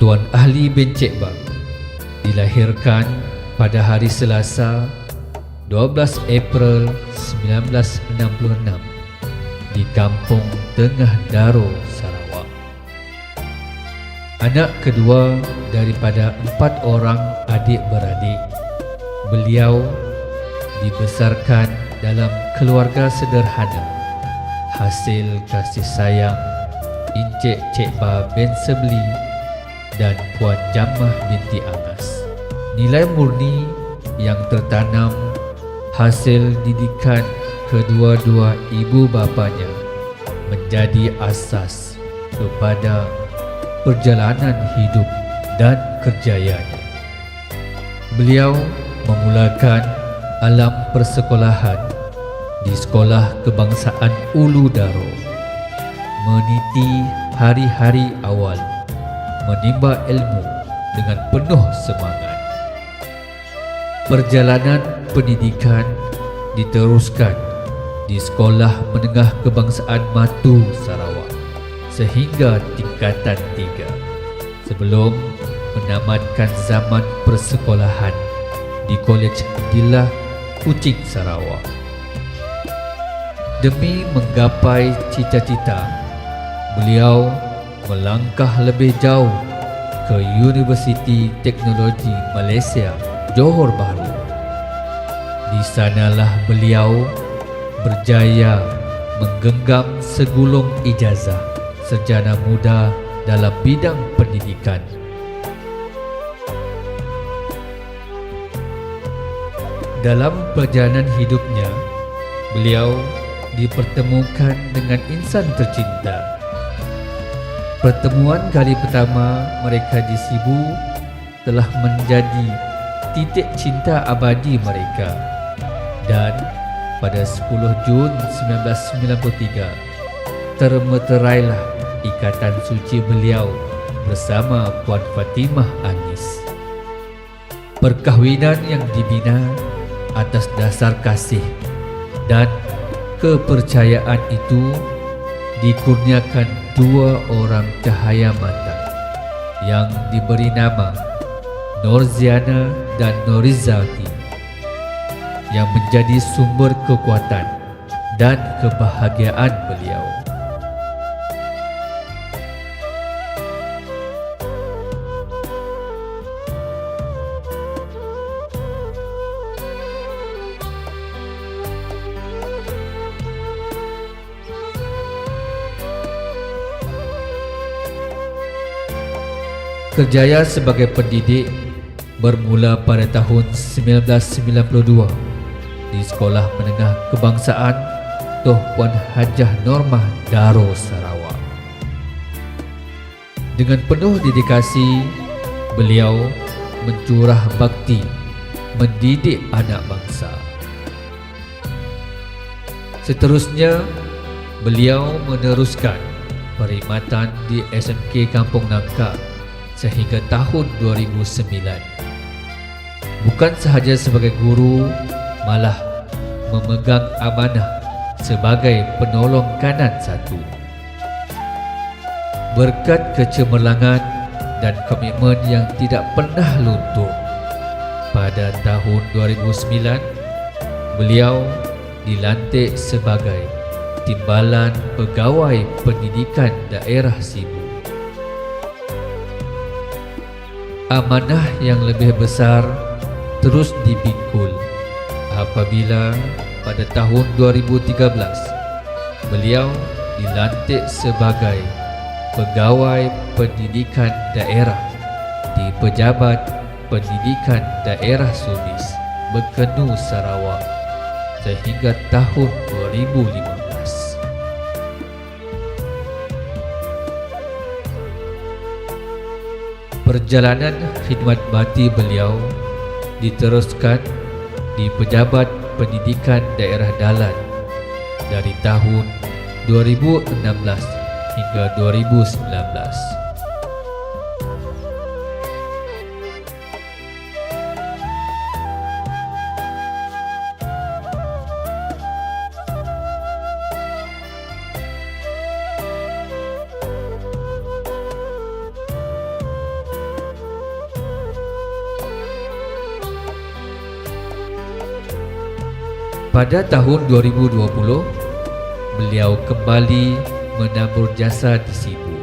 Tuan Ahli bin Cekbah dilahirkan pada hari Selasa 12 April 1966 di Kampung Tengah Daro, Sarawak. Anak kedua daripada 4 orang adik-beradik, beliau dibesarkan dalam keluarga sederhana hasil kasih sayang Encik Cekbah bin Sebli dan Puan Jammah binti Angas. Nilai murni yang tertanam hasil didikan kedua-dua ibu bapanya menjadi asas kepada perjalanan hidup dan kerjayanya. Beliau memulakan alam persekolahan di Sekolah Kebangsaan Ulu Daro, meniti hari-hari awal menimba ilmu dengan penuh semangat. Perjalanan pendidikan diteruskan di Sekolah Menengah Kebangsaan Matu, Sarawak sehingga tingkatan 3 sebelum menamatkan zaman persekolahan di Kolej Dilah, Kuching, Sarawak. Demi menggapai cita-cita, beliau melangkah lebih jauh ke Universiti Teknologi Malaysia, Johor Bahru. Di sanalah beliau berjaya menggenggam segulung ijazah sarjana muda dalam bidang pendidikan. Dalam perjalanan hidupnya, beliau dipertemukan dengan insan tercinta. Pertemuan kali pertama mereka di Sibu telah menjadi titik cinta abadi mereka, dan pada 10 Jun 1993 termeterailah ikatan suci beliau bersama Puan Fatimah Anis. Perkahwinan yang dibina atas dasar kasih dan kepercayaan itu dikurniakan 2 orang cahaya mata yang diberi nama Norziana dan Norizati, yang menjadi sumber kekuatan dan kebahagiaan beliau. Kerjaya sebagai pendidik bermula pada tahun 1992 di Sekolah Menengah Kebangsaan Toh Puan Hajah Normah, Daro, Sarawak. Dengan penuh dedikasi, beliau mencurah bakti mendidik anak bangsa. Seterusnya, beliau meneruskan perkhidmatan di SMK Kampung Nangka sehingga tahun 2009. Bukan sahaja sebagai guru, malah memegang amanah sebagai penolong kanan satu. Berkat kecemerlangan dan komitmen yang tidak pernah luntur, pada tahun 2009 beliau dilantik sebagai Timbalan Pegawai Pendidikan Daerah Sibu. Amanah yang lebih besar terus dipikul apabila pada tahun 2013 beliau dilantik sebagai Pegawai Pendidikan Daerah di Pejabat Pendidikan Daerah Subis, Bekenu, Sarawak sehingga tahun 2015. Perjalanan khidmat bakti beliau diteruskan di Pejabat Pendidikan Daerah Dalan dari tahun 2016 hingga 2019. Pada tahun 2020, beliau kembali menabur jasa di Sibu,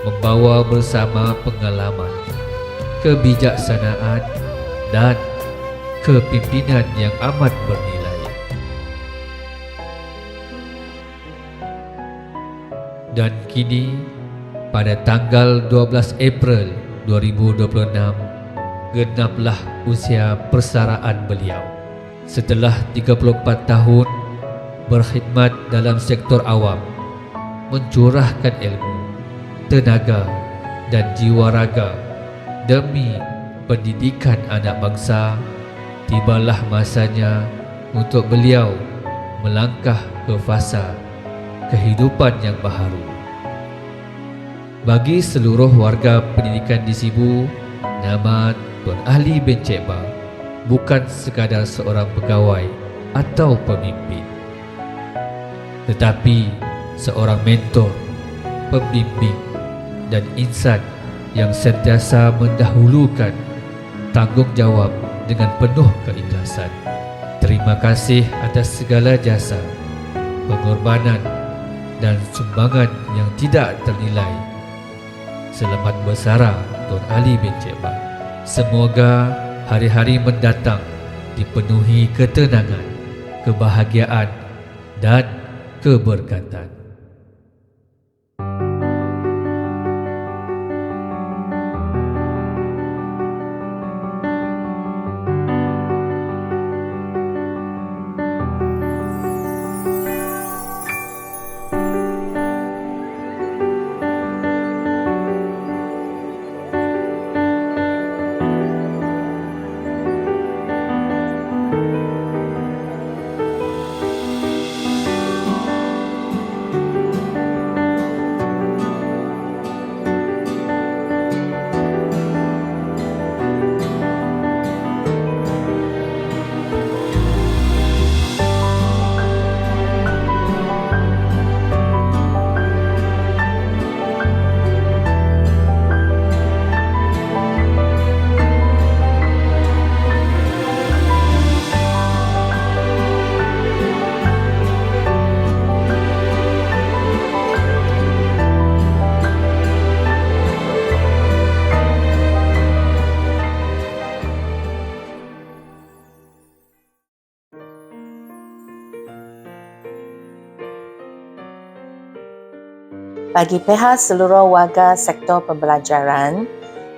membawa bersama pengalaman, kebijaksanaan dan kepimpinan yang amat bernilai. Dan kini, pada tanggal 12 April 2026, genaplah usia persaraan beliau. Setelah 34 tahun berkhidmat dalam sektor awam, mencurahkan ilmu, tenaga dan jiwa raga demi pendidikan anak bangsa, tibalah masanya untuk beliau melangkah ke fasa kehidupan yang baharu. Bagi seluruh warga pendidikan di Sibu, nama Tuan Ahli bin Cik Ba bukan sekadar seorang pegawai atau pemimpin, tetapi seorang mentor, pembimbing dan insan yang sentiasa mendahulukan tanggungjawab dengan penuh keikhlasan. Terima kasih atas segala jasa, pengorbanan dan sumbangan yang tidak ternilai. Selamat bersara Tuan Ali bin Cik Ba. Semoga hari-hari mendatang dipenuhi ketenangan, kebahagiaan dan keberkatan. Bagi pihak seluruh warga sektor pembelajaran,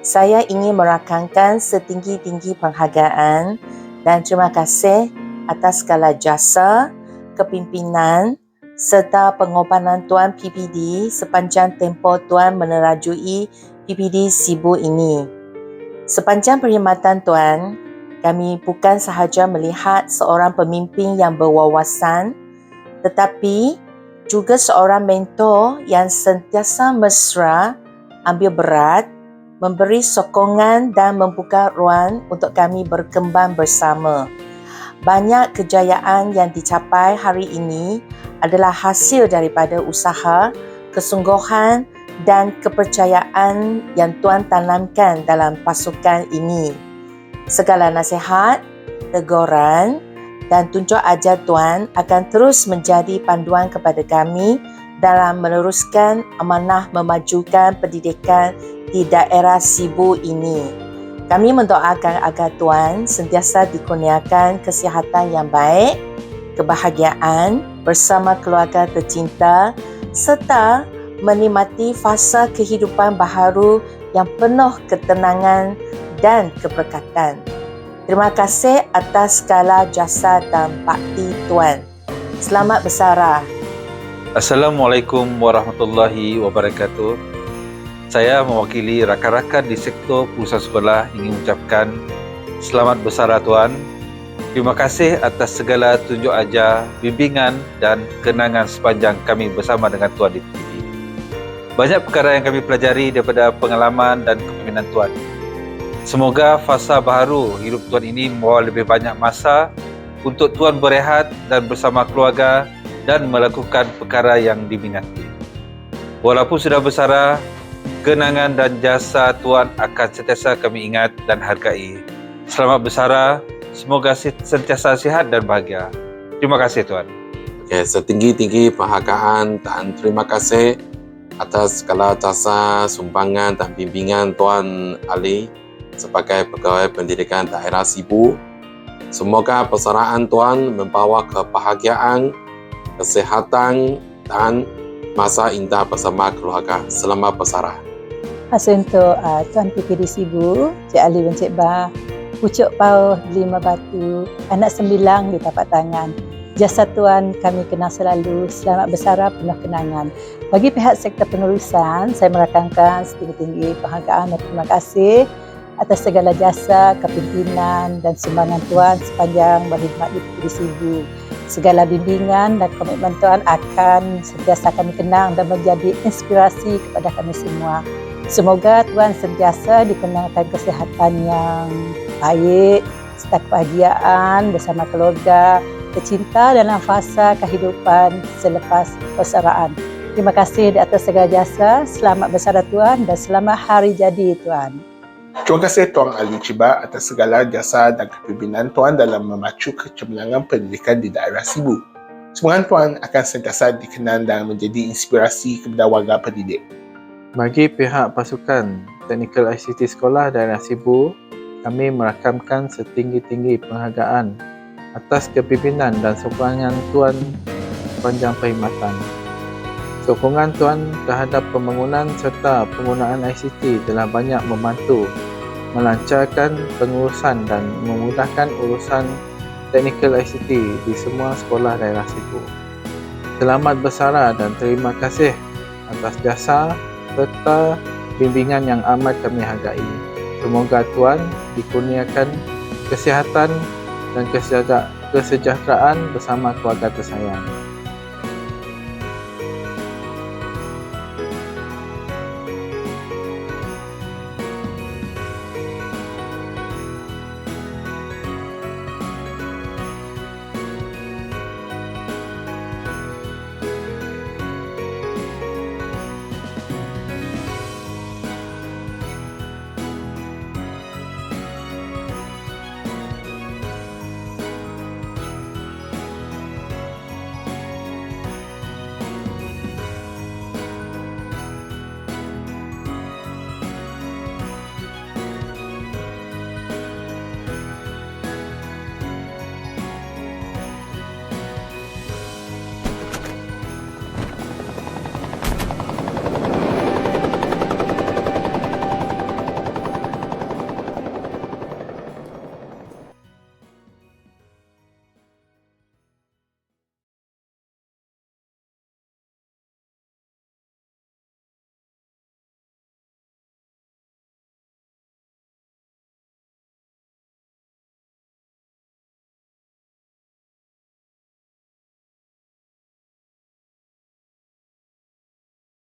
saya ingin merakamkan setinggi-tinggi penghargaan dan terima kasih atas segala jasa, kepimpinan serta pengorbanan Tuan PPD sepanjang tempoh Tuan menerajui PPD Sibu ini. Sepanjang perkhidmatan Tuan, kami bukan sahaja melihat seorang pemimpin yang berwawasan, tetapi juga seorang mentor yang sentiasa mesra, ambil berat, memberi sokongan dan membuka ruang untuk kami berkembang bersama. Banyak kejayaan yang dicapai hari ini adalah hasil daripada usaha, kesungguhan dan kepercayaan yang Tuan tanamkan dalam pasukan ini. Segala nasihat, teguran dan tunjuk ajar Tuan akan terus menjadi panduan kepada kami dalam meneruskan amanah memajukan pendidikan di daerah Sibu ini. Kami mendoakan agar Tuan sentiasa dikurniakan kesihatan yang baik, kebahagiaan bersama keluarga tercinta serta menikmati fasa kehidupan baharu yang penuh ketenangan dan keberkatan. Terima kasih atas segala jasa dan bakti Tuan. Selamat bersara. Assalamualaikum warahmatullahi wabarakatuh. Saya mewakili rakan-rakan di sektor pusat sekolah ingin mengucapkan selamat bersara Tuan. Terima kasih atas segala tunjuk ajar, bimbingan dan kenangan sepanjang kami bersama dengan Tuan di PPD. Banyak perkara yang kami pelajari daripada pengalaman dan kepimpinan Tuan. Semoga fasa baharu hidup Tuan ini membawa lebih banyak masa untuk Tuan berehat dan bersama keluarga dan melakukan perkara yang diminati. Walaupun sudah bersara, kenangan dan jasa Tuan akan sentiasa kami ingat dan hargai. Selamat bersara, semoga sentiasa sihat dan bahagia. Terima kasih Tuan. Okay, setinggi-tinggi penghargaan dan terima kasih atas segala jasa, sumbangan dan bimbingan Tuan Ali sebagai Pegawai Pendidikan Daerah Sibu. Semoga persaraan Tuan membawa kebahagiaan, kesihatan dan masa indah bersama keluarga. Selamat bersara. Khas untuk Tuan PPD Sibu, Cik Ali dan Cik Ba, pucuk pauh di Lima Batu, anak sembilang di tapak tangan. Jasa Tuan kami kenal selalu, selamat bersara penuh kenangan. Bagi pihak sektor penerusan, saya merakamkan setinggi-tinggi penghargaan dan terima kasih atas segala jasa, kepimpinan dan sumbangan Tuan sepanjang berkhidmat di PPD Sibu. Segala bimbingan dan komitmen Tuan akan sentiasa kami kenang dan menjadi inspirasi kepada kami semua. Semoga Tuan sentiasa dikenalkan kesihatan yang baik, serta kebahagiaan bersama keluarga, tercinta dalam fasa kehidupan selepas persaraan. Terima kasih di atas segala jasa. Selamat bersara Tuan dan selamat hari jadi Tuan. Terima kasih Tuan Ali Ciba atas segala jasa dan kepimpinan Tuan dalam memacu kecemerlangan pendidikan di daerah Sibu. Sumbangan Tuan akan sentiasa dikenal dan menjadi inspirasi kepada warga pendidik. Bagi pihak pasukan Teknikal ICT Sekolah Daerah Sibu, kami merakamkan setinggi-tinggi penghargaan atas kepimpinan dan sokongan Tuan sepanjang perkhidmatan. Sokongan Tuan terhadap pembangunan serta penggunaan ICT telah banyak membantu melancarkan pengurusan dan memudahkan urusan teknikal ICT di semua sekolah daerah Sibu. Selamat bersara dan terima kasih atas jasa serta bimbingan yang amat kami hargai. Semoga Tuan dikurniakan kesihatan dan kesejahteraan bersama keluarga tersayang.